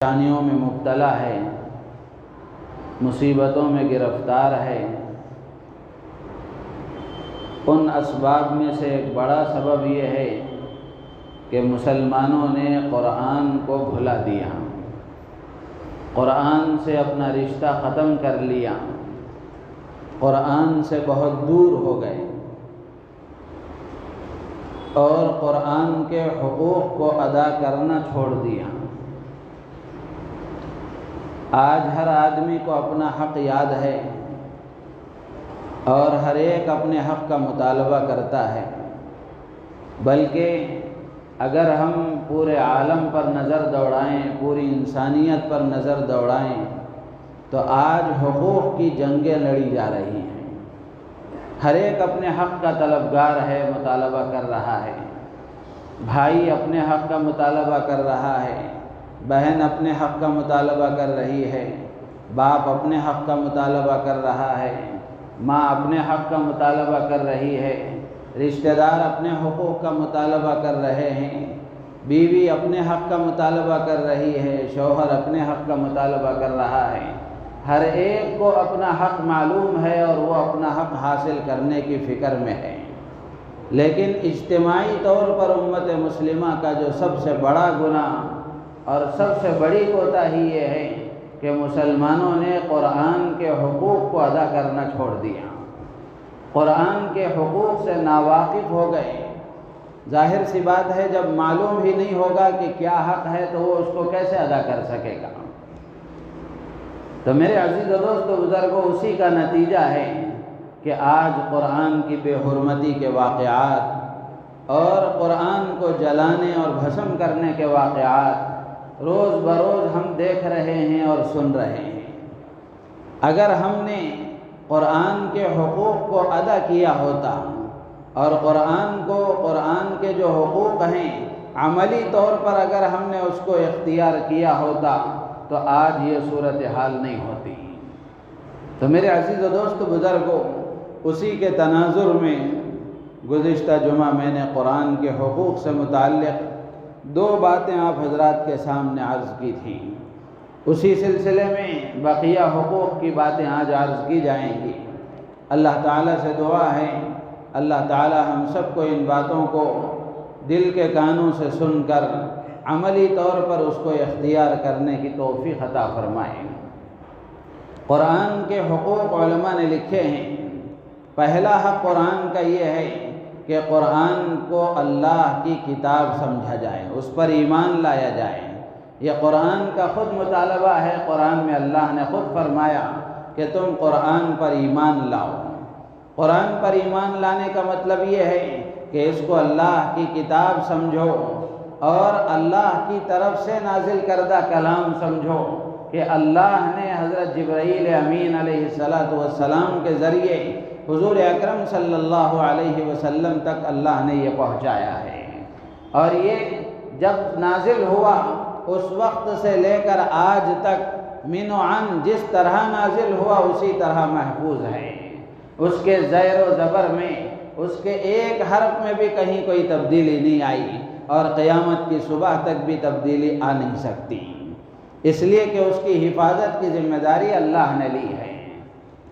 پریشانیوں میں مبتلا ہے، مصیبتوں میں گرفتار ہے، ان اسباب میں سے ایک بڑا سبب یہ ہے کہ مسلمانوں نے قرآن کو بھلا دیا، قرآن سے اپنا رشتہ ختم کر لیا، قرآن سے بہت دور ہو گئے اور قرآن کے حقوق کو ادا کرنا چھوڑ دیا۔ آج ہر آدمی کو اپنا حق یاد ہے اور ہر ایک اپنے حق کا مطالبہ کرتا ہے، بلکہ اگر ہم پورے عالم پر نظر دوڑائیں، پوری انسانیت پر نظر دوڑائیں تو آج حقوق کی جنگیں لڑی جا رہی ہیں۔ ہر ایک اپنے حق کا طلبگار ہے، مطالبہ کر رہا ہے، بھائی اپنے حق کا مطالبہ کر رہا ہے، بہن اپنے حق کا مطالبہ کر رہی ہے، باپ اپنے حق کا مطالبہ کر رہا ہے، ماں اپنے حق کا مطالبہ کر رہی ہے، رشتہ دار اپنے حقوق کا مطالبہ کر رہے ہیں، بیوی اپنے حق کا مطالبہ کر رہی ہے، شوہر اپنے حق کا مطالبہ کر رہا ہے۔ ہر ایک کو اپنا حق معلوم ہے اور وہ اپنا حق حاصل کرنے کی فکر میں ہے، لیکن اجتماعی طور پر امت مسلمہ کا جو سب سے بڑا گناہ اور سب سے بڑی کوتاہی یہ ہے کہ مسلمانوں نے قرآن کے حقوق کو ادا کرنا چھوڑ دیا، قرآن کے حقوق سے ناواقف ہو گئے۔ ظاہر سی بات ہے، جب معلوم ہی نہیں ہوگا کہ کیا حق ہے تو وہ اس کو کیسے ادا کر سکے گا؟ تو میرے عزیز و دوستو بزرگوں، اسی کا نتیجہ ہے کہ آج قرآن کی بے حرمتی کے واقعات اور قرآن کو جلانے اور بھسم کرنے کے واقعات روز بروز ہم دیکھ رہے ہیں اور سن رہے ہیں۔ اگر ہم نے قرآن کے حقوق کو ادا کیا ہوتا اور قرآن کے جو حقوق ہیں عملی طور پر اگر ہم نے اس کو اختیار کیا ہوتا تو آج یہ صورتحال نہیں ہوتی۔ تو میرے عزیز و دوست بزرگوں، اسی کے تناظر میں گزشتہ جمعہ میں نے قرآن کے حقوق سے متعلق دو باتیں آپ حضرات کے سامنے عرض کی تھیں۔ اسی سلسلے میں بقیہ حقوق کی باتیں آج عرض کی جائیں گی۔ اللہ تعالیٰ سے دعا ہے اللہ تعالیٰ ہم سب کو ان باتوں کو دل کے کانوں سے سن کر عملی طور پر اس کو اختیار کرنے کی توفیق عطا فرمائے۔ قرآن کے حقوق علماء نے لکھے ہیں۔ پہلا حق قرآن کا یہ ہے کہ قرآن کو اللہ کی کتاب سمجھا جائے، اس پر ایمان لایا جائے۔ یہ قرآن کا خود مطالبہ ہے، قرآن میں اللہ نے خود فرمایا کہ تم قرآن پر ایمان لاؤ۔ قرآن پر ایمان لانے کا مطلب یہ ہے کہ اس کو اللہ کی کتاب سمجھو اور اللہ کی طرف سے نازل کردہ کلام سمجھو کہ اللہ نے حضرت جبرائیل امین علیہ السلام کے ذریعے حضور اکرم صلی اللہ علیہ وسلم تک اللہ نے یہ پہنچایا ہے، اور یہ جب نازل ہوا اس وقت سے لے کر آج تک من و عن جس طرح نازل ہوا اسی طرح محفوظ ہے۔ اس کے زیر و زبر میں، اس کے ایک حرف میں بھی کہیں کوئی تبدیلی نہیں آئی اور قیامت کی صبح تک بھی تبدیلی آ نہیں سکتی، اس لیے کہ اس کی حفاظت کی ذمہ داری اللہ نے لی ہے۔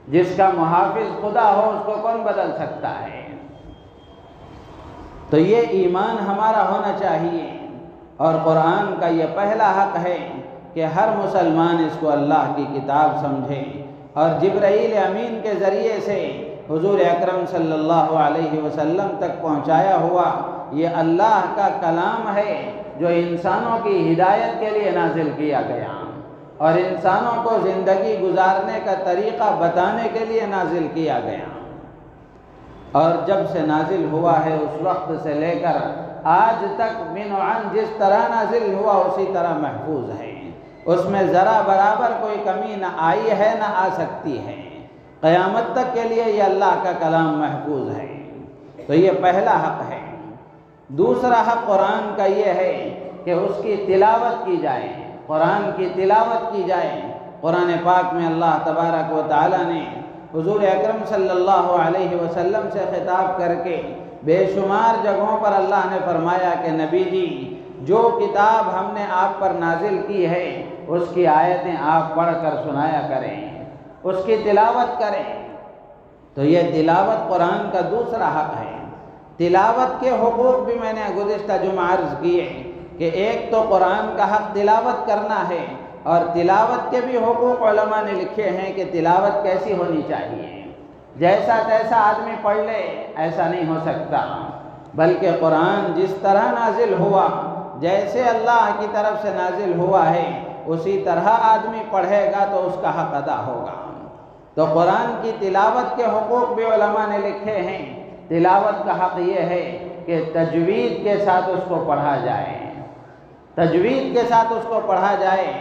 جس کا محافظ خدا ہو اس کو کون بدل سکتا ہے؟ تو یہ ایمان ہمارا ہونا چاہیے، اور قرآن کا یہ پہلا حق ہے کہ ہر مسلمان اس کو اللہ کی کتاب سمجھے، اور جبرائیل امین کے ذریعے سے حضور اکرم صلی اللہ علیہ وسلم تک پہنچایا ہوا یہ اللہ کا کلام ہے جو انسانوں کی ہدایت کے لیے نازل کیا گیا اور انسانوں کو زندگی گزارنے کا طریقہ بتانے کے لیے نازل کیا گیا، اور جب سے نازل ہوا ہے اس وقت سے لے کر آج تک من و عن جس طرح نازل ہوا اسی طرح محفوظ ہے۔ اس میں ذرا برابر کوئی کمی نہ آئی ہے نہ آ سکتی ہے، قیامت تک کے لیے یہ اللہ کا کلام محفوظ ہے۔ تو یہ پہلا حق ہے۔ دوسرا حق قرآن کا یہ ہے کہ اس کی تلاوت کی جائے، قرآن کی تلاوت کی جائے۔ قرآن پاک میں اللہ تبارک و تعالیٰ نے حضور اکرم صلی اللہ علیہ وسلم سے خطاب کر کے بے شمار جگہوں پر اللہ نے فرمایا کہ نبی جی، جو کتاب ہم نے آپ پر نازل کی ہے اس کی آیتیں آپ پڑھ کر سنایا کریں، اس کی تلاوت کریں۔ تو یہ تلاوت قرآن کا دوسرا حق ہے۔ تلاوت کے حقوق بھی میں نے گزشتہ جمعہ عرض کیے کہ ایک تو قرآن کا حق تلاوت کرنا ہے، اور تلاوت کے بھی حقوق علماء نے لکھے ہیں کہ تلاوت کیسی ہونی چاہیے۔ جیسا تیسا آدمی پڑھ لے ایسا نہیں ہو سکتا، بلکہ قرآن جس طرح نازل ہوا، جیسے اللہ کی طرف سے نازل ہوا ہے، اسی طرح آدمی پڑھے گا تو اس کا حق ادا ہوگا۔ تو قرآن کی تلاوت کے حقوق بھی علماء نے لکھے ہیں۔ تلاوت کا حق یہ ہے کہ تجوید کے ساتھ اس کو پڑھا جائے، تجوید کے ساتھ اس کو پڑھا جائے۔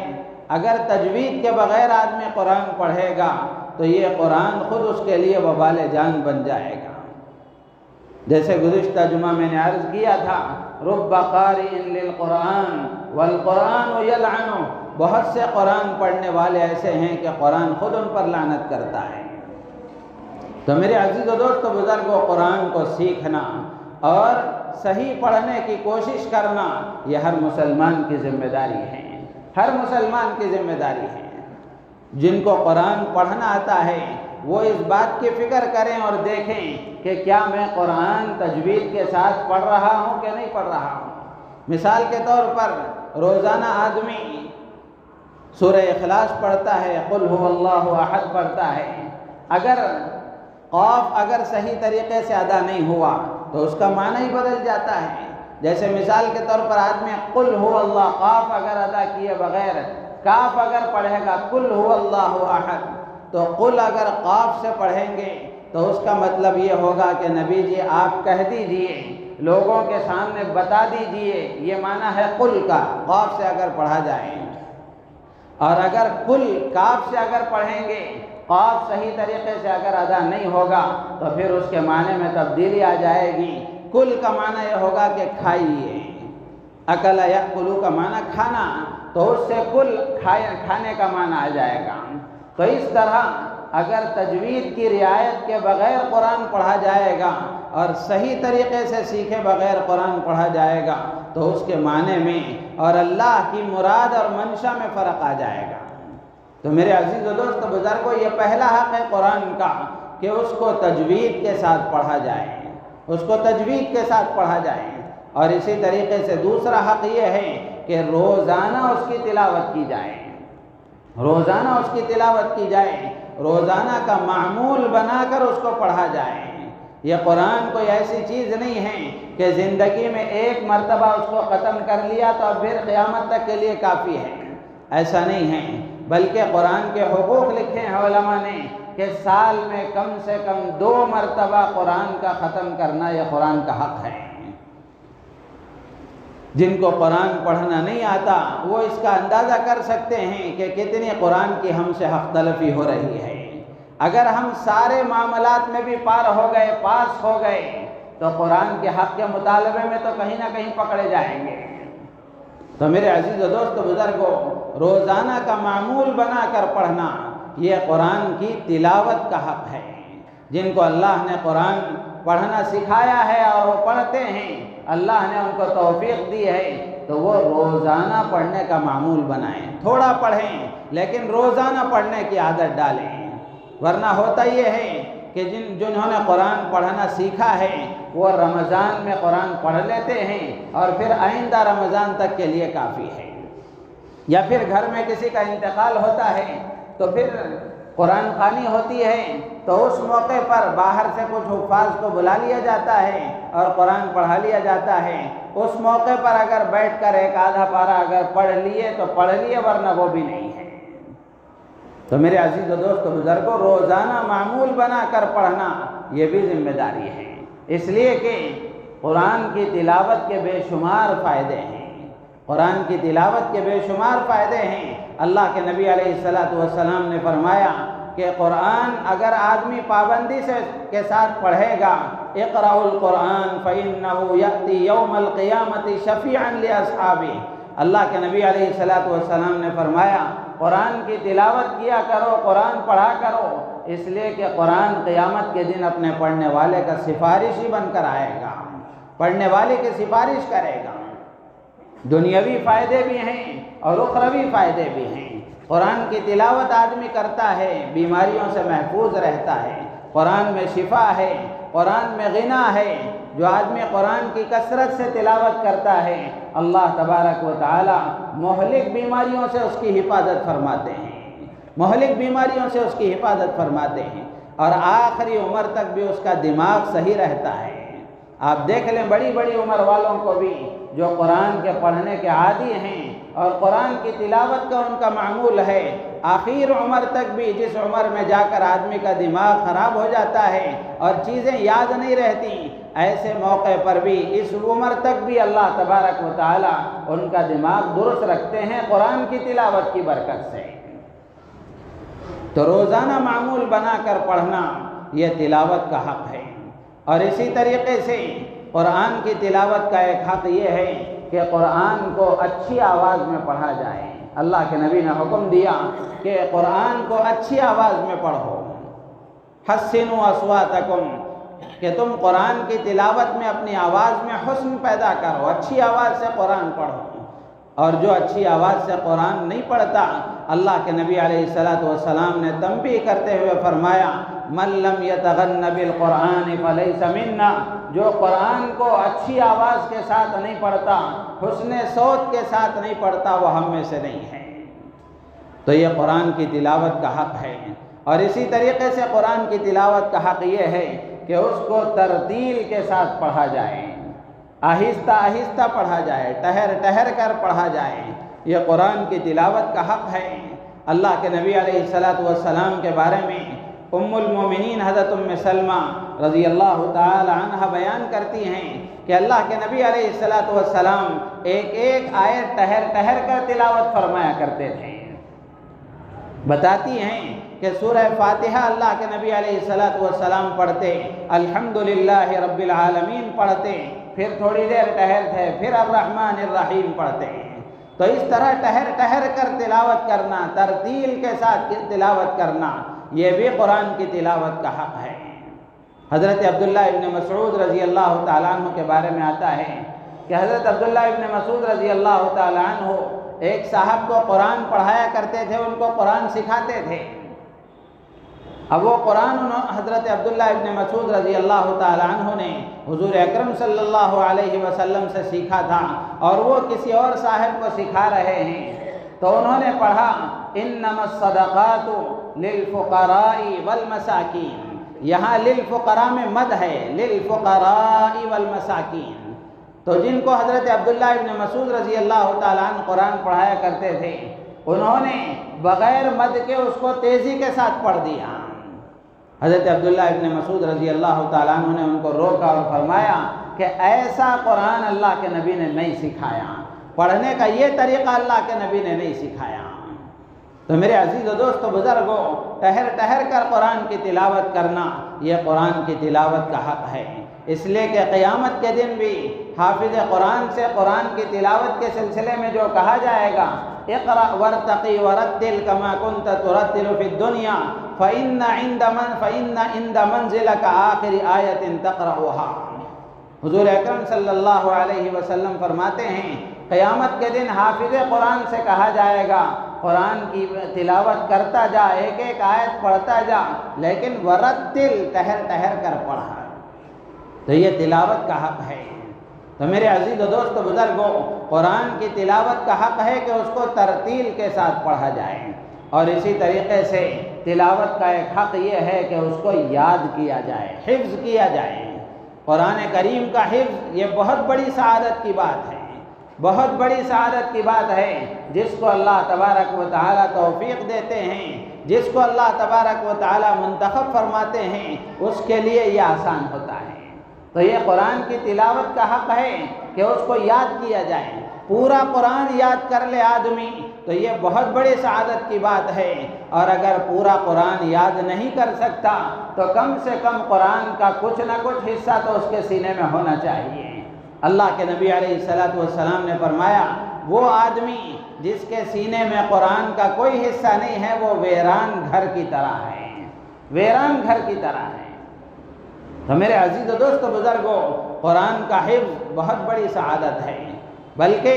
اگر تجوید کے بغیر آدمی قرآن پڑھے گا تو یہ قرآن خود اس کے لیے وبال جان بن جائے گا۔ جیسے گزشتہ جمعہ میں نے عرض کیا تھا، رب قارئ للقرآن والقرآن یلعن، بہت سے قرآن پڑھنے والے ایسے ہیں کہ قرآن خود ان پر لعنت کرتا ہے۔ تو میرے عزیز و دوستو بزرگوں، قرآن کو سیکھنا اور صحیح پڑھنے کی کوشش کرنا یہ ہر مسلمان کی ذمہ داری ہے، ہر مسلمان کی ذمہ داری ہے۔ جن کو قرآن پڑھنا آتا ہے وہ اس بات کی فکر کریں اور دیکھیں کہ کیا میں قرآن تجوید کے ساتھ پڑھ رہا ہوں کہ نہیں پڑھ رہا ہوں۔ مثال کے طور پر روزانہ آدمی سورہ اخلاص پڑھتا ہے، قل هو اللہ احد پڑھتا ہے، اگر قاف اگر صحیح طریقے سے ادا نہیں ہوا تو اس کا معنی ہی بدل جاتا ہے۔ جیسے مثال کے طور پر آدمی قل هو اللہ، قاف اگر ادا کیے بغیر کاف اگر پڑھے گا قل هو اللہ احد، تو قل اگر قاف سے پڑھیں گے تو اس کا مطلب یہ ہوگا کہ نبی جی آپ کہہ دیجئے، لوگوں کے سامنے بتا دیجئے، یہ معنی ہے قل کا، قاف سے اگر پڑھا جائے۔ اور اگر قل کاف سے اگر پڑھیں گے، قاف صحیح طریقے سے اگر ادا نہیں ہوگا تو پھر اس کے معنی میں تبدیلی آ جائے گی۔ کل کا معنی یہ ہوگا کہ کھائیے، اکل یاکلو کا معنی کھانا، تو اس سے کل کھانے کا معنی آ جائے گا۔ تو اس طرح اگر تجوید کی رعایت کے بغیر قرآن پڑھا جائے گا اور صحیح طریقے سے سیکھے بغیر قرآن پڑھا جائے گا تو اس کے معنی میں اور اللہ کی مراد اور منشا میں فرق آ جائے گا۔ تو میرے عزیز و دوست بزرگوں، یہ پہلا حق ہے قرآن کا کہ اس کو تجوید کے ساتھ پڑھا جائے، اس کو تجوید کے ساتھ پڑھا جائے۔ اور اسی طریقے سے دوسرا حق یہ ہے کہ روزانہ اس کی تلاوت کی جائے، روزانہ اس کی تلاوت کی جائے، روزانہ کا معمول بنا کر اس کو پڑھا جائے۔ یہ قرآن کوئی ایسی چیز نہیں ہے کہ زندگی میں ایک مرتبہ اس کو ختم کر لیا تو اب پھر قیامت تک کے لیے کافی ہے، ایسا نہیں ہے، بلکہ قرآن کے حقوق لکھے ہیں علماء نے کہ سال میں کم سے کم 2 مرتبہ قرآن کا ختم کرنا یہ قرآن کا حق ہے۔ جن کو قرآن پڑھنا نہیں آتا وہ اس کا اندازہ کر سکتے ہیں کہ کتنی قرآن کی ہم سے حق تلفی ہو رہی ہے۔ اگر ہم سارے معاملات میں بھی پار ہو گئے، پاس ہو گئے، تو قرآن کے حق کے مطالبے میں تو کہیں نہ کہیں پکڑے جائیں گے۔ تو میرے عزیز و دوست بزرگوں، روزانہ کا معمول بنا کر پڑھنا یہ قرآن کی تلاوت کا حق ہے۔ جن کو اللہ نے قرآن پڑھنا سکھایا ہے اور وہ پڑھتے ہیں، اللہ نے ان کو توفیق دی ہے، تو وہ روزانہ پڑھنے کا معمول بنائیں۔ تھوڑا پڑھیں لیکن روزانہ پڑھنے کی عادت ڈالیں، ورنہ ہوتا یہ ہے کہ جنہوں نے قرآن پڑھنا سیکھا ہے وہ رمضان میں قرآن پڑھ لیتے ہیں اور پھر آئندہ رمضان تک کے لیے کافی ہے، یا پھر گھر میں کسی کا انتقال ہوتا ہے تو پھر قرآن خوانی ہوتی ہے، تو اس موقع پر باہر سے کچھ حفاظ کو بلا لیا جاتا ہے اور قرآن پڑھا لیا جاتا ہے۔ اس موقع پر اگر بیٹھ کر ایک آدھا پارہ اگر پڑھ لیے تو پڑھ لیے، ورنہ وہ بھی نہیں ہے۔ تو میرے عزیز و دوست بزرگوں، روزانہ معمول بنا کر پڑھنا یہ بھی ذمہ داری ہے، اس لیے کہ قرآن کی تلاوت کے بے شمار فائدے ہیں، قرآن کی تلاوت کے بے شمار فائدے ہیں۔ اللہ کے نبی علیہ السلام نے فرمایا کہ قرآن اگر آدمی پابندی کے ساتھ پڑھے گا، اقرأوا القرآن فإنه يأتي يوم القيامة شفيعا لأصحابه، اللہ کے نبی علیہ السلام نے فرمایا قرآن کی تلاوت کیا کرو، قرآن پڑھا کرو، اس لیے کہ قرآن قیامت کے دن اپنے پڑھنے والے کا سفارشی بن کر آئے گا، پڑھنے والے کی سفارش کرے گا۔ دنیاوی فائدے بھی ہیں اور اخروی فائدے بھی ہیں۔ قرآن کی تلاوت آدمی کرتا ہے، بیماریوں سے محفوظ رہتا ہے، قرآن میں شفا ہے، قرآن میں غنا ہے۔ جو آدمی قرآن کی کثرت سے تلاوت کرتا ہے، اللہ تبارک و تعالی مہلک بیماریوں سے اس کی حفاظت فرماتے ہیں، مہلک بیماریوں سے اس کی حفاظت فرماتے ہیں، اور آخری عمر تک بھی اس کا دماغ صحیح رہتا ہے۔ آپ دیکھ لیں بڑی بڑی عمر والوں کو بھی جو قرآن کے پڑھنے کے عادی ہیں اور قرآن کی تلاوت کا ان کا معمول ہے، آخر عمر تک بھی، جس عمر میں جا کر آدمی کا دماغ خراب ہو جاتا ہے اور چیزیں یاد نہیں رہتی، ایسے موقع پر بھی اس عمر تک بھی اللہ تبارک و تعالی ان کا دماغ درست رکھتے ہیں قرآن کی تلاوت کی برکت سے۔ تو روزانہ معمول بنا کر پڑھنا یہ تلاوت کا حق ہے۔ اور اسی طریقے سے قرآن کی تلاوت کا ایک حق یہ ہے کہ قرآن کو اچھی آواز میں پڑھا جائے۔ اللہ کے نبی نے حکم دیا کہ قرآن کو اچھی آواز میں پڑھو، حسنوا اصواتکم، کہ تم قرآن کی تلاوت میں اپنی آواز میں حسن پیدا کرو، اچھی آواز سے قرآن پڑھو۔ اور جو اچھی آواز سے قرآن نہیں پڑھتا، اللہ کے نبی علیہ السلام نے تنبیہ کرتے ہوئے فرمایا، من لم یتغن بالقرآن فلیس منا، جو قرآن کو اچھی آواز کے ساتھ نہیں پڑھتا، حسن صوت کے ساتھ نہیں پڑھتا، وہ ہم میں سے نہیں ہے۔ تو یہ قرآن کی تلاوت کا حق ہے۔ اور اسی طریقے سے قرآن کی تلاوت کا حق یہ ہے کہ اس کو ترتیل کے ساتھ پڑھا جائے، آہستہ آہستہ پڑھا جائے، ٹہر ٹہر کر پڑھا جائے۔ یہ قرآن کی تلاوت کا حق ہے۔ اللہ کے نبی علیہ السلام کے بارے میں ام المومنین حضرت ام سلمہ رضی اللہ تعالی عنہ بیان کرتی ہیں کہ اللہ کے نبی علیہ السلام ایک ایک آیت ٹہر ٹہر کر تلاوت فرمایا کرتے تھے۔ بتاتی ہیں کہ سورہ فاتحہ اللہ کے نبی علیہ السلام پڑھتے، الحمدللہ رب العالمین پڑھتے، پھر تھوڑی دیر ٹہرتے، پھر الرحمن الرحیم پڑھتے۔ تو اس طرح ٹہر ٹہر کر تلاوت کرنا، ترتیل کے ساتھ تلاوت کرنا، یہ بھی قرآن کی تلاوت کا حق ہے۔ حضرت عبداللہ ابن مسعود رضی اللہ تعالیٰ عنہ کے بارے میں آتا ہے کہ حضرت عبداللہ ابن مسعود رضی اللہ تعالیٰ عنہ ایک صاحب کو قرآن پڑھایا کرتے تھے، ان کو قرآن سکھاتے تھے۔ اب وہ قرآن حضرت عبداللہ ابن مسعود رضی اللہ تعالیٰ عنہ نے حضور اکرم صلی اللہ علیہ وسلم سے سیکھا تھا، اور وہ کسی اور صاحب کو سکھا رہے ہیں۔ تو انہوں نے پڑھا، انما الصدقات للفقراء والمساکین، یہاں للفقراء میں مد ہے، للفقراء والمساکین۔ تو جن کو حضرت عبداللہ ابن مسعود رضی اللہ تعالیٰ عنہ قرآن پڑھایا کرتے تھے، انہوں نے بغیر مد کے اس کو تیزی کے ساتھ پڑھ دیا۔ حضرت عبداللہ ابن مسعود رضی اللہ تعالیٰ عنہ نے ان کو روکا اور فرمایا کہ ایسا قرآن اللہ کے نبی نے نہیں سکھایا، پڑھنے کا یہ طریقہ اللہ کے نبی نے نہیں سکھایا۔ تو میرے عزیز و دوست و بزرگوں، ٹہر ٹہر کر قرآن کی تلاوت کرنا یہ قرآن کی تلاوت کا حق ہے، اس لیے کہ قیامت کے دن بھی حافظ قرآن سے قرآن کی تلاوت کے سلسلے میں جو کہا جائے گا، اقرأ وارتقی ورتل کما کنت ترتل فی الدنیا فإن عند منزلک آخر آیت تقرأها۔ حضور اکرم صلی اللہ علیہ وسلم فرماتے ہیں قیامت کے دن حافظ قرآن سے کہا جائے گا، قرآن کی تلاوت کرتا جا، ایک ایک آیت پڑھتا جا، لیکن ورتل، ٹہر ٹہر کر پڑھا۔ تو یہ تلاوت کا حق ہے۔ تو میرے عزیز و دوست و بزرگوں، قرآن کی تلاوت کا حق ہے کہ اس کو ترتیل کے ساتھ پڑھا جائے، اور اسی طریقے سے تلاوت کا ایک حق یہ ہے کہ اس کو یاد کیا جائے، حفظ کیا جائے۔ قرآن کریم کا حفظ یہ بہت بڑی سعادت کی بات ہے، بہت بڑی سعادت کی بات ہے۔ جس کو اللہ تبارک و تعالیٰ توفیق دیتے ہیں، جس کو اللہ تبارک و تعالیٰ منتخب فرماتے ہیں، اس کے لیے یہ آسان ہوتا ہے۔ تو یہ قرآن کی تلاوت کا حق ہے کہ اس کو یاد کیا جائے۔ پورا قرآن یاد کر لے آدمی تو یہ بہت بڑی سعادت کی بات ہے، اور اگر پورا قرآن یاد نہیں کر سکتا تو کم سے کم قرآن کا کچھ نہ کچھ حصہ تو اس کے سینے میں ہونا چاہیے۔ اللہ کے نبی علیہ السلام نے فرمایا، وہ آدمی جس کے سینے میں قرآن کا کوئی حصہ نہیں ہے، وہ ویران گھر کی طرح ہے، ویران گھر کی طرح ہے۔ تو میرے عزیز و دوست و بزرگوں، قرآن کا حفظ بہت بڑی سعادت ہے، بلکہ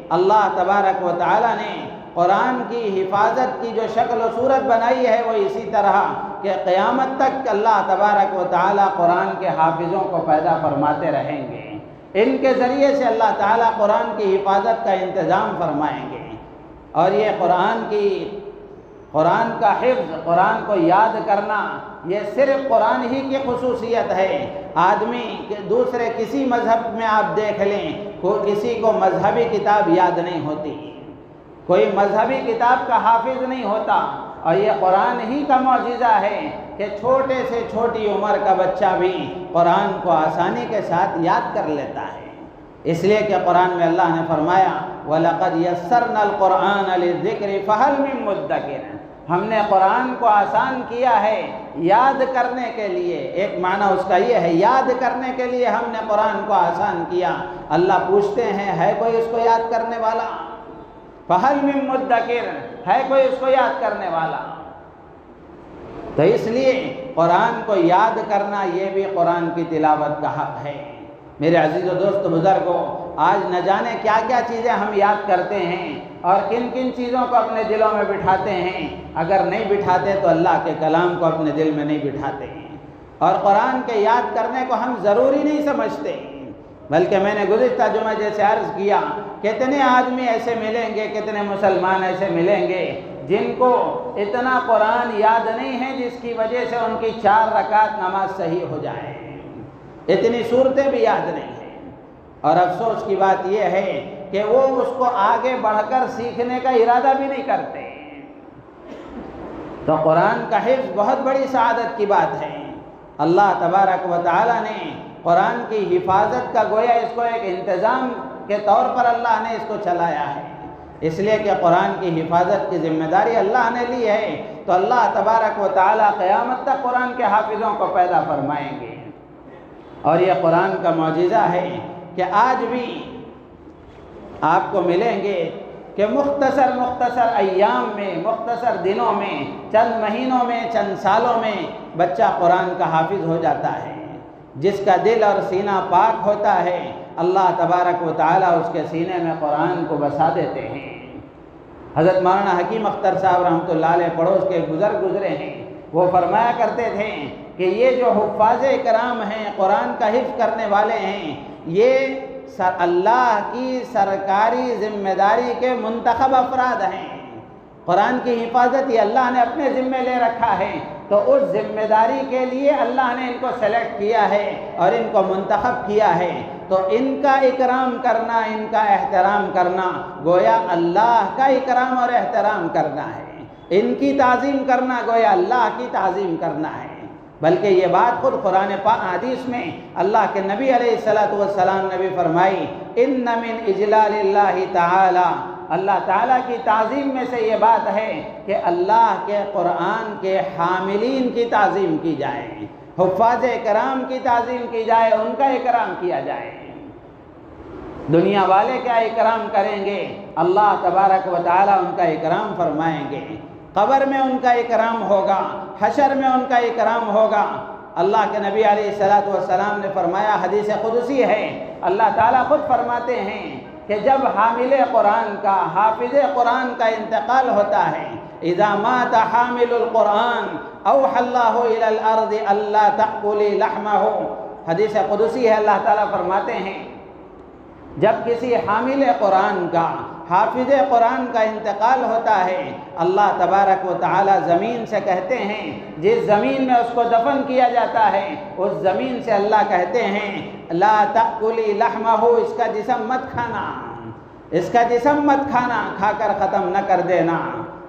اللہ تبارک و تعالیٰ نے قرآن کی حفاظت کی جو شکل و صورت بنائی ہے وہ اسی طرح کہ قیامت تک اللہ تبارک و تعالیٰ قرآن کے حافظوں کو پیدا فرماتے رہیں گے۔ ان کے ذریعے سے اللہ تعالیٰ قرآن کی حفاظت کا انتظام فرمائیں گے، اور یہ قرآن کا حفظ، قرآن کو یاد کرنا، یہ صرف قرآن ہی کی خصوصیت ہے۔ آدمی دوسرے کسی مذہب میں آپ دیکھ لیں، کسی کو مذہبی کتاب یاد نہیں ہوتی، کوئی مذہبی کتاب کا حافظ نہیں ہوتا، اور یہ قرآن ہی کا معجزہ ہے کہ چھوٹے سے چھوٹی عمر کا بچہ بھی قرآن کو آسانی کے ساتھ یاد کر لیتا ہے۔ اس لیے کہ قرآن میں اللہ نے فرمایا وَلَقَدْ يَسَّرْنَا الْقُرْآنَ لِلذِّكْرِ فَهَلْ مِن مُدَّكِرٍ، ہم نے قرآن کو آسان کیا ہے یاد کرنے کے لیے۔ ایک معنی اس کا یہ ہے، یاد کرنے کے لیے ہم نے قرآن کو آسان کیا۔ اللہ پوچھتے ہیں ہے کوئی اس کو یاد کرنے والا؟ فَهَلْ مِن مُدَّكِرٍ، ہے کوئی اس کو یاد کرنے والا؟ تو اس لیے قرآن کو یاد کرنا یہ بھی قرآن کی تلاوت کا حق ہے۔ میرے عزیز و دوست بزرگوں، آج نہ جانے کیا کیا چیزیں ہم یاد کرتے ہیں اور کن کن چیزوں کو اپنے دلوں میں بٹھاتے ہیں، اگر نہیں بٹھاتے تو اللہ کے کلام کو اپنے دل میں نہیں بٹھاتے ہیں، اور قرآن کے یاد کرنے کو ہم ضروری نہیں سمجھتے۔ بلکہ میں نے گزشتہ جمعہ جیسے عرض کیا، کتنے آدمی ایسے ملیں گے، کتنے مسلمان ایسے ملیں گے جن کو اتنا قرآن یاد نہیں ہے جس کی وجہ سے ان کی 4 رکعت نماز صحیح ہو جائے، اتنی صورتیں بھی یاد نہیں ہیں۔ اور افسوس کی بات یہ ہے کہ وہ اس کو آگے بڑھ کر سیکھنے کا ارادہ بھی نہیں کرتے۔ تو قرآن کا حفظ بہت بڑی سعادت کی بات ہے۔ اللہ تبارک و تعالیٰ نے قرآن کی حفاظت کا گویا اس کو ایک انتظام کے طور پر اللہ نے اس کو چلایا ہے، اس لیے کہ قرآن کی حفاظت کی ذمہ داری اللہ نے لی ہے، تو اللہ تبارک و تعالیٰ قیامت تک قرآن کے حافظوں کو پیدا فرمائیں گے۔ اور یہ قرآن کا معجزہ ہے کہ آج بھی آپ کو ملیں گے کہ مختصر ایام میں، مختصر دنوں میں، چند مہینوں میں، چند سالوں میں بچہ قرآن کا حافظ ہو جاتا ہے۔ جس کا دل اور سینہ پاک ہوتا ہے اللہ تبارک و تعالیٰ اس کے سینے میں قرآن کو بسا دیتے ہیں۔ حضرت مولانا حکیم اختر صاحب رحمۃ اللہ علیہ پڑوس کے بزرگ گزرے ہیں، وہ فرمایا کرتے تھے کہ یہ جو حفاظ کرام ہیں، قرآن کا حفظ کرنے والے ہیں، یہ اللہ کی سرکاری ذمہ داری کے منتخب افراد ہیں۔ قرآن کی حفاظت یہ اللہ نے اپنے ذمہ لے رکھا ہے، تو اس ذمہ داری کے لیے اللہ نے ان کو سلیکٹ کیا ہے اور ان کو منتخب کیا ہے، تو ان کا اکرام کرنا، ان کا احترام کرنا گویا اللہ کا اکرام اور احترام کرنا ہے، ان کی تعظیم کرنا گویا اللہ کی تعظیم کرنا ہے۔ بلکہ یہ بات خود قرآن پاک حدیث میں اللہ کے نبی علیہ السلام نے بھی فرمائی، ان من اجلال اللہ تعالی، اللہ تعالیٰ کی تعظیم میں سے یہ بات ہے کہ اللہ کے قرآن کے حاملین کی تعظیم کی جائے، حفاظ کرام کی تعظیم کی جائے، ان کا اکرام کیا جائے۔ دنیا والے کیا اکرام کریں گے، اللہ تبارک و تعالیٰ ان کا اکرام فرمائیں گے، قبر میں ان کا اکرام ہوگا، حشر میں ان کا اکرام ہوگا۔ اللہ کے نبی علیہ السلام نے فرمایا، حدیث قدسی ہے، اللہ تعالیٰ خود فرماتے ہیں کہ جب حامل قرآن کا، حافظ قرآن کا انتقال ہوتا ہے، اذا مات حامل القرآن اوحى اللہ الى الارض الا تأکلی لحمہ، حدیث قدسی ہے، اللہ تعالیٰ فرماتے ہیں جب کسی حامل قرآن کا، حافظ قرآن کا انتقال ہوتا ہے، اللہ تبارک و تعالی زمین سے کہتے ہیں، جس زمین میں اس کو دفن کیا جاتا ہے اس زمین سے اللہ کہتے ہیں لا تأکلی لحمہ، اس کا جسم مت کھانا، اس کا جسم مت کھانا، کھا کر ختم نہ کر دینا۔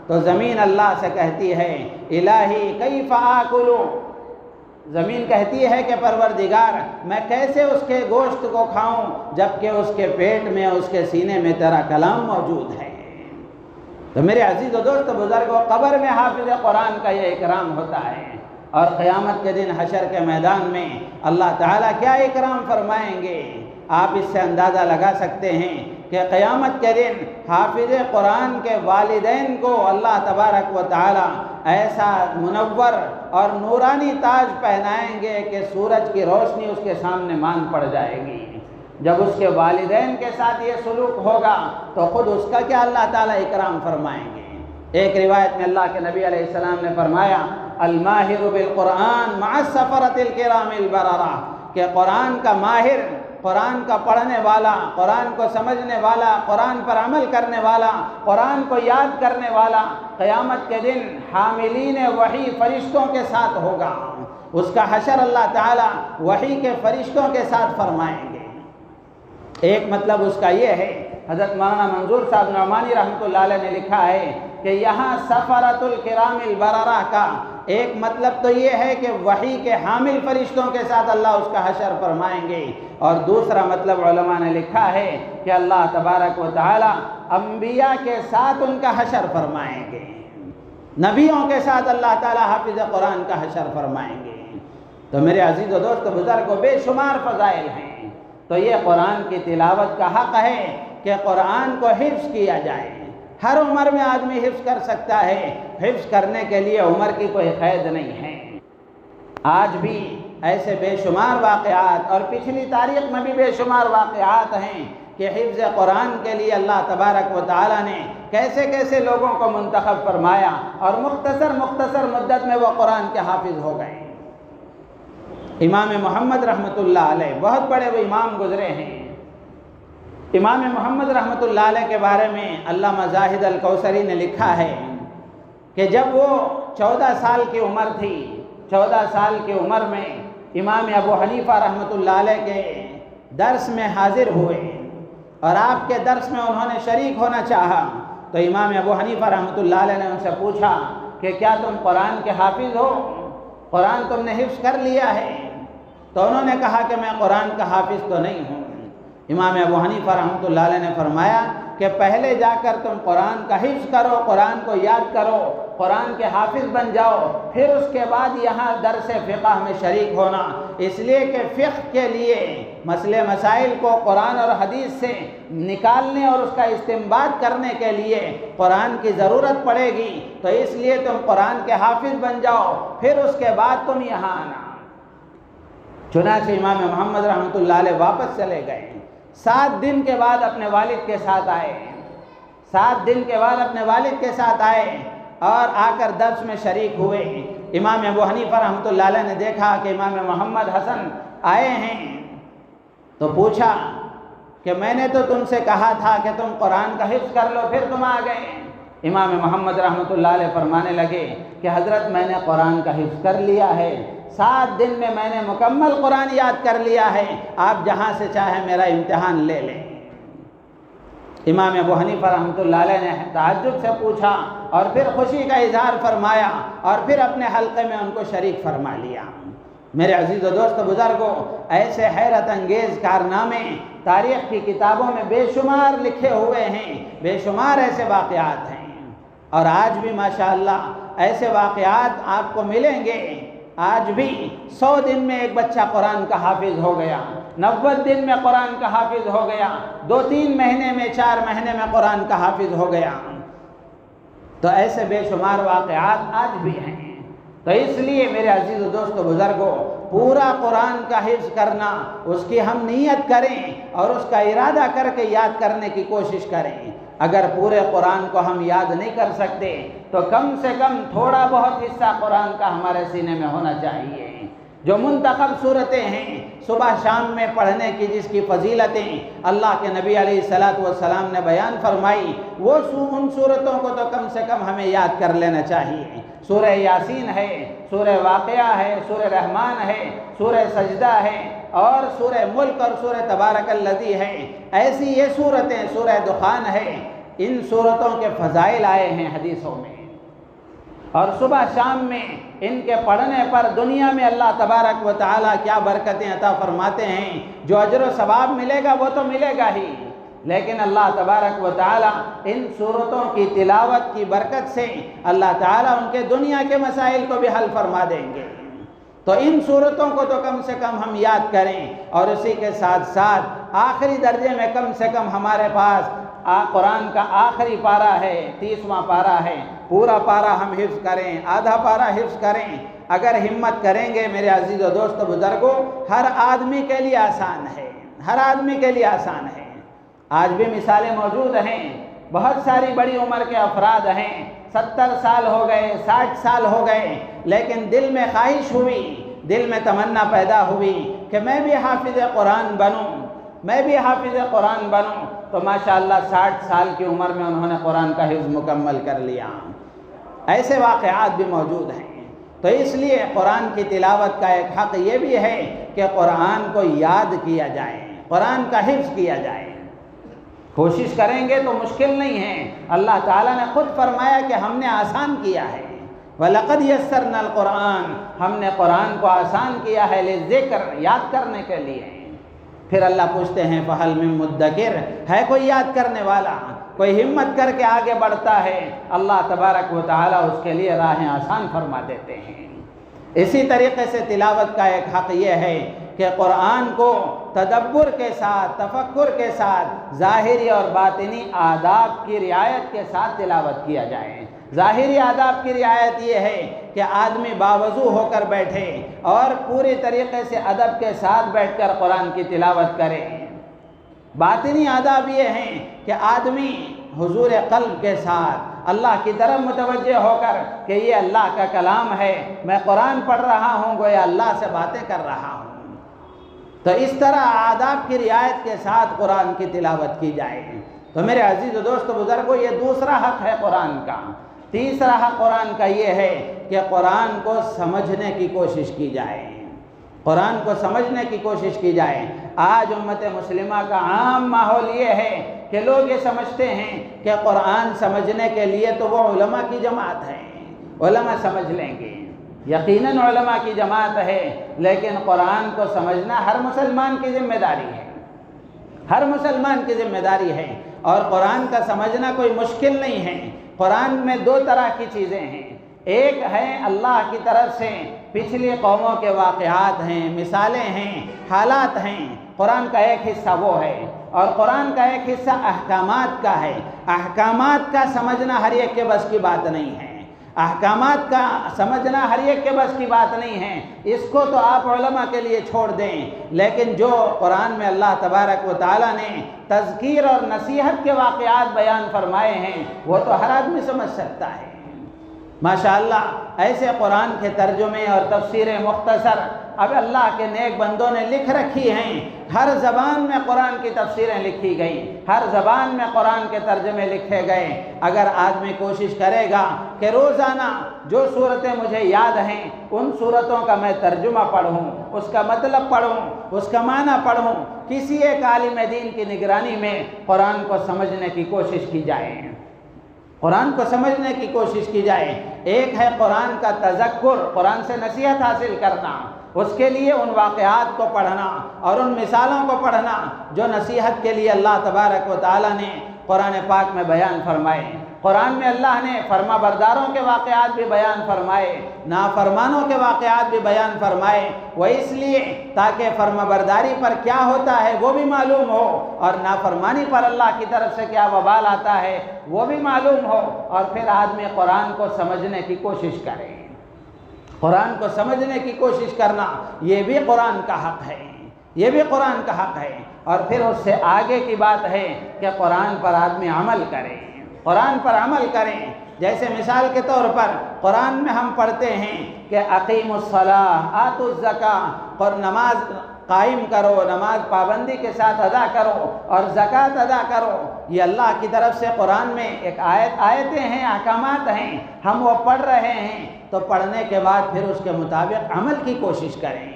تو زمین اللہ سے کہتی ہے الہی کیف آکلو، زمین کہتی ہے کہ پروردگار میں کیسے اس کے گوشت کو کھاؤں جبکہ اس کے پیٹ میں، اس کے سینے میں تیرا کلام موجود ہے۔ تو میرے عزیز و دوست بزرگوں، قبر میں حافظ قرآن کا یہ اکرام ہوتا ہے، اور قیامت کے دن حشر کے میدان میں اللہ تعالیٰ کیا اکرام فرمائیں گے۔ آپ اس سے اندازہ لگا سکتے ہیں کہ قیامت کے دن حافظ قرآن کے والدین کو اللہ تبارک و تعالیٰ ایسا منور اور نورانی تاج پہنائیں گے کہ سورج کی روشنی اس کے سامنے مان پڑ جائے گی۔ جب اس کے والدین کے ساتھ یہ سلوک ہوگا تو خود اس کا کیا اللہ تعالیٰ اکرام فرمائیں گے۔ ایک روایت میں اللہ کے نبی علیہ السلام نے فرمایا الماہر بالقرآن مع السفرۃ الکرام البررہ، کہ قرآن کا ماہر، قرآن کا پڑھنے والا، قرآن کو سمجھنے والا، قرآن پر عمل کرنے والا، قرآن کو یاد کرنے والا قیامت کے دن حاملین وحی فرشتوں کے ساتھ ہوگا۔ اس کا حشر اللہ تعالیٰ وحی کے فرشتوں کے ساتھ فرمائیں گے۔ ایک مطلب اس کا یہ ہے، حضرت مولانا منظور صاحب نعمانی رحمۃ اللہ علیہ نے لکھا ہے کہ یہاں سفرۃ الکرام البررہ کا ایک مطلب تو یہ ہے کہ وحی کے حامل فرشتوں کے ساتھ اللہ اس کا حشر فرمائیں گے، اور دوسرا مطلب علماء نے لکھا ہے کہ اللہ تبارک و تعالی انبیاء کے ساتھ ان کا حشر فرمائیں گے، نبیوں کے ساتھ اللہ تعالی حافظ قرآن کا حشر فرمائیں گے۔ تو میرے عزیز و دوست بزرگوں، بے شمار فضائل ہیں۔ تو یہ قرآن کی تلاوت کا حق ہے کہ قرآن کو حفظ کیا جائے۔ ہر عمر میں آدمی حفظ کر سکتا ہے، حفظ کرنے کے لیے عمر کی کوئی قید نہیں ہے۔ آج بھی ایسے بے شمار واقعات اور پچھلی تاریخ میں بھی بے شمار واقعات ہیں کہ حفظ قرآن کے لیے اللہ تبارک و تعالیٰ نے کیسے کیسے لوگوں کو منتخب فرمایا اور مختصر مدت میں وہ قرآن کے حافظ ہو گئے۔ امام محمد رحمۃ اللہ علیہ بہت بڑے وہ امام گزرے ہیں۔ امام محمد رحمۃ اللہ علیہ کے بارے میں علامہ زاہد الکوثری نے لکھا ہے کہ جب وہ 14 سال کی عمر تھی، 14 سال کی عمر میں امام ابو حنیفہ رحمۃ اللہ علیہ کے درس میں حاضر ہوئے اور آپ کے درس میں انہوں نے شریک ہونا چاہا، تو امام ابو حنیفہ رحمۃ اللہ علیہ نے ان سے پوچھا کہ کیا تم قرآن کے حافظ ہو؟ قرآن تم نے حفظ کر لیا ہے؟ تو انہوں نے کہا کہ میں قرآن کا حافظ تو نہیں ہوں۔ امام ابو حنیفہ رحمۃ اللہ علیہ نے فرمایا کہ پہلے جا کر تم قرآن کا حفظ کرو، قرآن کو یاد کرو، قرآن کے حافظ بن جاؤ، پھر اس کے بعد یہاں درس فقہ میں شریک ہونا، اس لیے کہ فقہ کے لیے مسئلے مسائل کو قرآن اور حدیث سے نکالنے اور اس کا استنباط کرنے کے لیے قرآن کی ضرورت پڑے گی، تو اس لیے تم قرآن کے حافظ بن جاؤ، پھر اس کے بعد تم یہاں آنا۔ چنانچہ امام محمد رحمۃ اللہ علیہ واپس چلے گئے، 7 دن کے بعد اپنے والد کے ساتھ آئے، 7 دن کے بعد اپنے والد کے ساتھ آئے اور آ کر درس میں شریک ہوئے۔ امام ابو حنیفہ رحمۃ اللہ علیہ نے دیکھا کہ امام محمد حسن آئے ہیں، تو پوچھا کہ میں نے تو تم سے کہا تھا کہ تم قرآن کا حفظ کر لو، پھر تم آ گئے۔ امام محمد رحمۃ اللہ علیہ فرمانے لگے کہ حضرت میں نے قرآن کا حفظ کر لیا ہے، 7 دن میں میں نے مکمل قرآن یاد کر لیا ہے، آپ جہاں سے چاہیں میرا امتحان لے لیں۔ امام ابو حنیفہ رحمۃ اللہ علیہ نے تعجب سے پوچھا اور پھر خوشی کا اظہار فرمایا اور پھر اپنے حلقے میں ان کو شریک فرما لیا۔ میرے عزیز و دوست بزرگوں، ایسے حیرت انگیز کارنامے تاریخ کی کتابوں میں بے شمار لکھے ہوئے ہیں، بے شمار ایسے واقعات ہیں، اور آج بھی ماشاءاللہ ایسے واقعات آپ کو ملیں گے۔ آج بھی 100 دن میں ایک بچہ قرآن کا حافظ ہو گیا، 90 دن میں قرآن کا حافظ ہو گیا، 2-3 مہینے میں 4 مہینے میں قرآن کا حافظ ہو گیا۔ تو ایسے بے شمار واقعات آج بھی ہیں۔ تو اس لیے میرے عزیز و دوست و بزرگوں، پورا قرآن کا حفظ کرنا، اس کی ہم نیت کریں اور اس کا ارادہ کر کے یاد کرنے کی کوشش کریں۔ اگر پورے قرآن کو ہم یاد نہیں کر سکتے تو کم سے کم تھوڑا بہت حصہ قرآن کا ہمارے سینے میں ہونا چاہیے۔ جو منتخب صورتیں ہیں صبح شام میں پڑھنے کی، جس کی فضیلتیں اللہ کے نبی علیہ الصلاۃ والسلام نے بیان فرمائی، وہ ان صورتوں کو تو کم سے کم ہمیں یاد کر لینا چاہیے۔ سورہ یاسین ہے، سورہ واقعہ ہے، سورہ رحمان ہے، سورہ سجدہ ہے، اور سورہ ملک اور سورہ تبارک الذی ہے۔ ایسی یہ صورتیں، سورہ دخان ہے، ان صورتوں کے فضائل آئے ہیں حدیثوں میں، اور صبح شام میں ان کے پڑھنے پر دنیا میں اللہ تبارک و تعالیٰ کیا برکتیں عطا فرماتے ہیں۔ جو اجر و ثواب ملے گا وہ تو ملے گا ہی، لیکن اللہ تبارک و تعالیٰ ان صورتوں کی تلاوت کی برکت سے اللہ تعالیٰ ان کے دنیا کے مسائل کو بھی حل فرما دیں گے۔ تو ان صورتوں کو تو کم سے کم ہم یاد کریں، اور اسی کے ساتھ ساتھ آخری درجے میں کم سے کم ہمارے پاس قرآن کا آخری پارہ ہے، 30واں پارہ ہے، پورا پارہ ہم حفظ کریں، آدھا پارہ حفظ کریں۔ اگر ہمت کریں گے میرے عزیز و دوست بزرگوں، ہر آدمی کے لیے آسان ہے، ہر آدمی کے لیے آسان ہے۔ آج بھی مثالیں موجود ہیں، بہت ساری بڑی عمر کے افراد ہیں، 70 سال ہو گئے، 60 سال ہو گئے، لیکن دل میں خواہش ہوئی، دل میں تمنا پیدا ہوئی کہ میں بھی حافظ قرآن بنوں، میں بھی حافظ قرآن بنوں، تو ماشاءاللہ 60 سال کی عمر میں انہوں نے قرآن کا حفظ مکمل کر لیا۔ ایسے واقعات بھی موجود ہیں۔ تو اس لیے قرآن کی تلاوت کا ایک حق یہ بھی ہے کہ قرآن کو یاد کیا جائے، قرآن کا حفظ کیا جائے۔ کوشش کریں گے تو مشکل نہیں ہے، اللہ تعالیٰ نے خود فرمایا کہ ہم نے آسان کیا ہے، وَلَقَدْ يَسَّرْنَا الْقُرْآنَ، ہم نے قرآن کو آسان کیا ہے لِلذِّکْر، یاد کرنے کے لیے۔ پھر اللہ پوچھتے ہیں فَهَلْ مِن مُدَّکِرٍ، ہے کوئی یاد کرنے والا، کوئی ہمت کر کے آگے بڑھتا ہے، اللہ تبارک و تعالیٰ اس کے لیے راہیں آسان فرما دیتے ہیں۔ اسی طریقے سے تلاوت کا ایک حق یہ ہے کہ قرآن کو تدبر کے ساتھ، تفکر کے ساتھ، ظاہری اور باطنی آداب کی رعایت کے ساتھ تلاوت کیا جائے۔ ظاہری آداب کی رعایت یہ ہے کہ آدمی باوضو ہو کر بیٹھے اور پوری طریقے سے ادب کے ساتھ بیٹھ کر قرآن کی تلاوت کرے۔ باطنی آداب یہ ہیں کہ آدمی حضور قلب کے ساتھ اللہ کی طرف متوجہ ہو کر کہ یہ اللہ کا کلام ہے، میں قرآن پڑھ رہا ہوں، گویا اللہ سے باتیں کر رہا ہوں۔ تو اس طرح آداب کی رعایت کے ساتھ قرآن کی تلاوت کی جائے۔ تو میرے عزیز و دوست بزرگوں، یہ دوسرا حق ہے قرآن کا۔ تیسرا حق قرآن کا یہ ہے کہ قرآن کو سمجھنے کی کوشش کی جائے، قرآن کو سمجھنے کی کوشش کی جائے۔ آج امت مسلمہ کا عام ماحول یہ ہے کہ لوگ یہ سمجھتے ہیں کہ قرآن سمجھنے کے لیے تو وہ علماء کی جماعت ہے، علماء سمجھ لیں گے۔ یقیناً علماء کی جماعت ہے، لیکن قرآن کو سمجھنا ہر مسلمان کی ذمہ داری ہے، ہر مسلمان کی ذمہ داری ہے۔ اور قرآن کا سمجھنا کوئی مشکل نہیں ہے۔ قرآن میں دو طرح کی چیزیں ہیں، ایک ہے اللہ کی طرف سے پچھلی قوموں کے واقعات ہیں، مثالیں ہیں، حالات ہیں، قرآن کا ایک حصہ وہ ہے، اور قرآن کا ایک حصہ احکامات کا ہے۔ احکامات کا سمجھنا ہر ایک کے بس کی بات نہیں ہے، احکامات کا سمجھنا ہر ایک کے بس کی بات نہیں ہے، اس کو تو آپ علماء کے لیے چھوڑ دیں۔ لیکن جو قرآن میں اللہ تبارک و تعالیٰ نے تذکیر اور نصیحت کے واقعات بیان فرمائے ہیں، وہ تو ہر آدمی سمجھ سکتا ہے۔ ماشاءاللہ ایسے قرآن کے ترجمے اور تفسیریں مختصر اب اللہ کے نیک بندوں نے لکھ رکھی ہیں۔ ہر زبان میں قرآن کی تفسیریں لکھی گئی، ہر زبان میں قرآن کے ترجمے لکھے گئے۔ اگر آدمی کوشش کرے گا کہ روزانہ جو صورتیں مجھے یاد ہیں ان صورتوں کا میں ترجمہ پڑھوں، اس کا مطلب پڑھوں، اس کا معنی پڑھوں، کسی ایک عالم دین کی نگرانی میں قرآن کو سمجھنے کی کوشش کی جائے، قرآن کو سمجھنے کی کوشش کی جائے۔ ایک ہے قرآن کا تذکر، قرآن سے نصیحت حاصل کرنا، اس کے لیے ان واقعات کو پڑھنا اور ان مثالوں کو پڑھنا جو نصیحت کے لیے اللہ تبارک و تعالیٰ نے قرآن پاک میں بیان فرمائے۔ قرآن میں اللہ نے فرما برداروں کے واقعات بھی بیان فرمائے، نافرمانوں کے واقعات بھی بیان فرمائے، وہ اس لیے تاکہ فرما برداری پر کیا ہوتا ہے وہ بھی معلوم ہو، اور نافرمانی پر اللہ کی طرف سے کیا وبال آتا ہے وہ بھی معلوم ہو، اور پھر آدمی قرآن کو سمجھنے کی کوشش کرے۔ قرآن کو سمجھنے کی کوشش کرنا یہ بھی قرآن کا حق ہے، یہ بھی قرآن کا حق ہے۔ اور پھر اس سے آگے کی بات ہے کہ قرآن پر آدمی عمل کرے، قرآن پر عمل کریں۔ جیسے مثال کے طور پر قرآن میں ہم پڑھتے ہیں کہ اقیموا الصلاۃ آتوا الزکاۃ، اور نماز قائم کرو، نماز پابندی کے ساتھ ادا کرو اور زکوٰۃ ادا کرو۔ یہ اللہ کی طرف سے قرآن میں ایک آیتیں ہیں، احکامات ہیں، ہم وہ پڑھ رہے ہیں، تو پڑھنے کے بعد پھر اس کے مطابق عمل کی کوشش کریں۔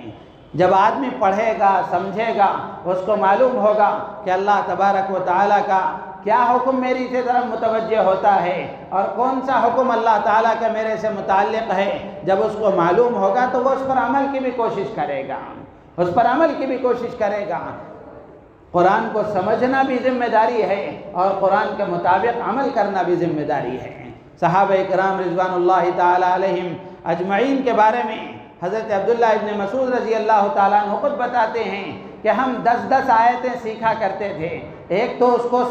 جب آدمی پڑھے گا، سمجھے گا، اس کو معلوم ہوگا کہ اللہ تبارک و تعالیٰ کا کیا حکم میری سے طرف متوجہ ہوتا ہے اور کون سا حکم اللہ تعالیٰ کا میرے سے متعلق ہے، جب اس کو معلوم ہوگا تو وہ اس پر عمل کی بھی کوشش کرے گا، اس پر عمل کی بھی کوشش کرے گا۔ قرآن کو سمجھنا بھی ذمہ داری ہے اور قرآن کے مطابق عمل کرنا بھی ذمہ داری ہے۔ صحابہ کرام رضوان اللہ تعالی علیہم اجمعین کے بارے میں حضرت عبداللہ ابن مسعود رضی اللہ تعالیٰ عنہ خود بتاتے ہیں کہ ہم 10 آیتیں سیکھا کرتے تھے، ایک تو اس کو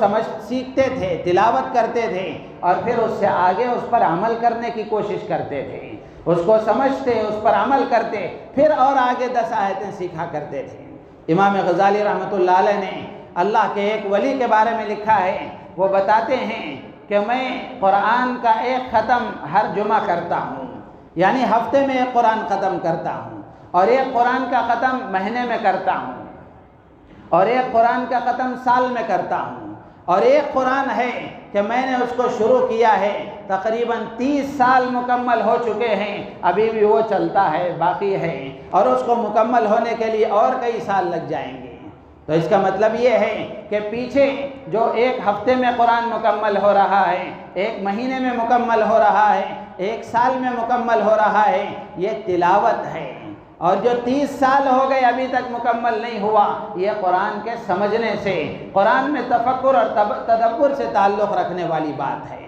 سیکھتے تھے، تلاوت کرتے تھے، اور پھر اس سے آگے اس پر عمل کرنے کی کوشش کرتے تھے، اس کو سمجھتے، اس پر عمل کرتے، پھر اور آگے 10 آیتیں سیکھا کرتے تھے۔ امام غزالی رحمۃ اللہ علیہ نے اللہ کے ایک ولی کے بارے میں لکھا ہے، وہ بتاتے ہیں کہ میں قرآن کا ایک ختم ہر جمعہ کرتا ہوں، یعنی ہفتے میں ایک قرآن ختم کرتا ہوں، اور ایک قرآن کا ختم مہینے میں کرتا ہوں، اور ایک قرآن کا ختم سال میں کرتا ہوں، اور ایک قرآن ہے کہ میں نے اس کو شروع کیا ہے، تقریباً 30 سال مکمل ہو چکے ہیں، ابھی بھی وہ چلتا ہے، باقی ہے، اور اس کو مکمل ہونے کے لیے اور کئی سال لگ جائیں گے۔ تو اس کا مطلب یہ ہے کہ پیچھے جو ایک ہفتے میں قرآن مکمل ہو رہا ہے، ایک مہینے میں مکمل ہو رہا ہے، ایک سال میں مکمل ہو رہا ہے، یہ تلاوت ہے، اور جو 30 سال ہو گئے ابھی تک مکمل نہیں ہوا، یہ قرآن کے سمجھنے سے، قرآن میں تفکر اور تدبر سے تعلق رکھنے والی بات ہے۔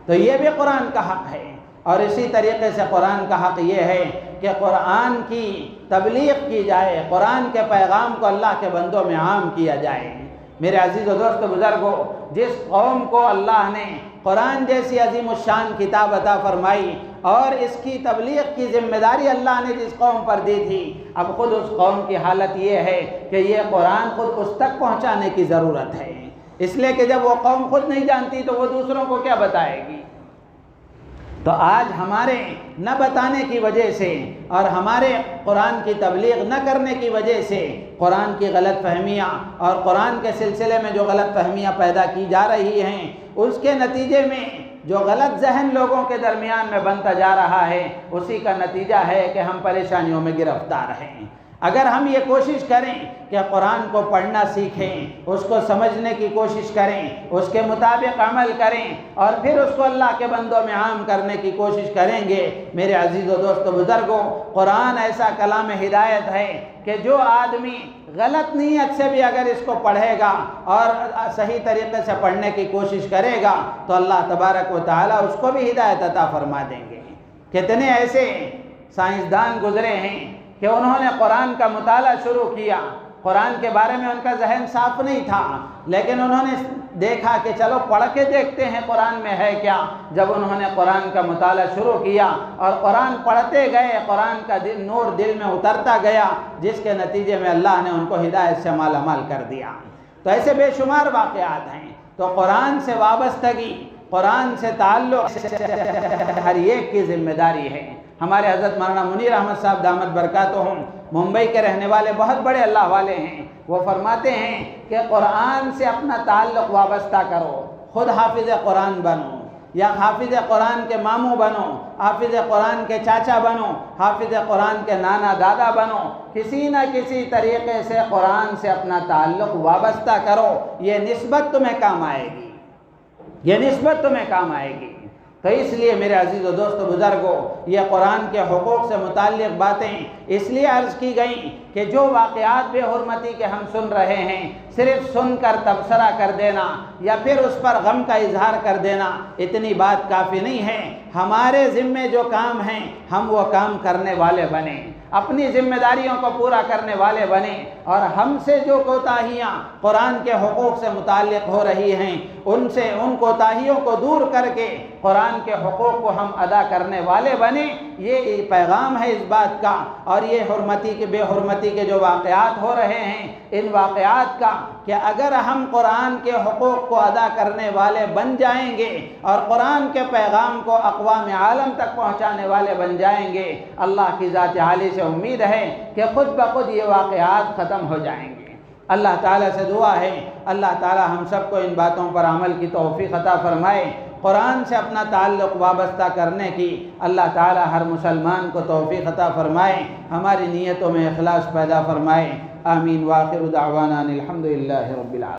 تو یہ بھی قرآن کا حق ہے، اور اسی طریقے سے قرآن کا حق یہ ہے کہ قرآن کی تبلیغ کی جائے، قرآن کے پیغام کو اللہ کے بندوں میں عام کیا جائے۔ میرے عزیز و دوست بزرگوں، جس قوم کو اللہ نے قرآن جیسی عظیم الشان کتاب عطا فرمائی اور اس کی تبلیغ کی ذمہ داری اللہ نے جس قوم پر دی تھی، اب خود اس قوم کی حالت یہ ہے کہ یہ قرآن خود اس تک پہنچانے کی ضرورت ہے، اس لیے کہ جب وہ قوم خود نہیں جانتی تو وہ دوسروں کو کیا بتائے گی۔ تو آج ہمارے نہ بتانے کی وجہ سے اور ہمارے قرآن کی تبلیغ نہ کرنے کی وجہ سے قرآن کی غلط فہمیاں اور قرآن کے سلسلے میں جو غلط فہمیاں پیدا کی جا رہی ہیں، اس کے نتیجے میں جو غلط ذہن لوگوں کے درمیان میں بنتا جا رہا ہے، اسی کا نتیجہ ہے کہ ہم پریشانیوں میں گرفتار ہیں۔ اگر ہم یہ کوشش کریں کہ قرآن کو پڑھنا سیکھیں، اس کو سمجھنے کی کوشش کریں، اس کے مطابق عمل کریں، اور پھر اس کو اللہ کے بندوں میں عام کرنے کی کوشش کریں گے، میرے عزیز و دوست بزرگوں، قرآن ایسا کلام ہدایت ہے کہ جو آدمی غلط نیت سے بھی اگر اس کو پڑھے گا اور صحیح طریقے سے پڑھنے کی کوشش کرے گا تو اللہ تبارک و تعالیٰ اس کو بھی ہدایت عطا فرما دیں گے۔ کتنے ایسے سائنسدان گزرے ہیں کہ انہوں نے قرآن کا مطالعہ شروع کیا، قرآن کے بارے میں ان کا ذہن صاف نہیں تھا، لیکن انہوں نے دیکھا کہ چلو پڑھ کے دیکھتے ہیں قرآن میں ہے کیا۔ جب انہوں نے قرآن کا مطالعہ شروع کیا اور قرآن پڑھتے گئے، قرآن کا نور دل میں اترتا گیا، جس کے نتیجے میں اللہ نے ان کو ہدایت سے مالا مال کر دیا۔ تو ایسے بے شمار واقعات ہیں۔ تو قرآن سے وابستگی، قرآن سے تعلق ہر ایک کی ذمہ داری ہے۔ ہمارے حضرت مولانا منیر احمد صاحب دامت برکاتہم ممبئی کے رہنے والے بہت بڑے اللہ والے ہیں، وہ فرماتے ہیں کہ قرآن سے اپنا تعلق وابستہ کرو، خود حافظ قرآن بنو، یا حافظ قرآن کے ماموں بنو، حافظ قرآن کے چاچا بنو، حافظ قرآن کے نانا دادا بنو، کسی نہ کسی طریقے سے قرآن سے اپنا تعلق وابستہ کرو، یہ نسبت تمہیں کام آئے گی، یہ نسبت تمہیں کام آئے گی۔ تو اس لیے میرے عزیز و دوست بزرگوں، یہ قرآن کے حقوق سے متعلق باتیں اس لیے عرض کی گئیں کہ جو واقعات بے حرمتی کے ہم سن رہے ہیں، صرف سن کر تبصرہ کر دینا یا پھر اس پر غم کا اظہار کر دینا، اتنی بات کافی نہیں ہے۔ ہمارے ذمے جو کام ہیں ہم وہ کام کرنے والے بنیں، اپنی ذمہ داریوں کو پورا کرنے والے بنیں، اور ہم سے جو کوتاہیاں قرآن کے حقوق سے متعلق ہو رہی ہیں ان کوتاہیوں کو دور کر کے قرآن کے حقوق کو ہم ادا کرنے والے بنیں۔ یہ پیغام ہے اس بات کا، اور یہ بے حرمتی کے جو واقعات ہو رہے ہیں، ان واقعات کا کہ اگر ہم قرآن کے حقوق کو ادا کرنے والے بن جائیں گے اور قرآن کے پیغام کو اقوام عالم تک پہنچانے والے بن جائیں گے، اللہ کی ذات عالی سے امید ہے کہ خود بخود یہ واقعات ختم ہو جائیں گے۔ اللہ تعالیٰ سے دعا ہے اللہ تعالیٰ ہم سب کو ان باتوں پر عمل کی توفیق عطا فرمائے، قرآن سے اپنا تعلق وابستہ کرنے کی اللہ تعالیٰ ہر مسلمان کو توفیق عطا فرمائے، ہماری نیتوں میں اخلاص پیدا فرمائے۔ آمین۔ وآخر دعوانا الحمدللہ رب العالمین۔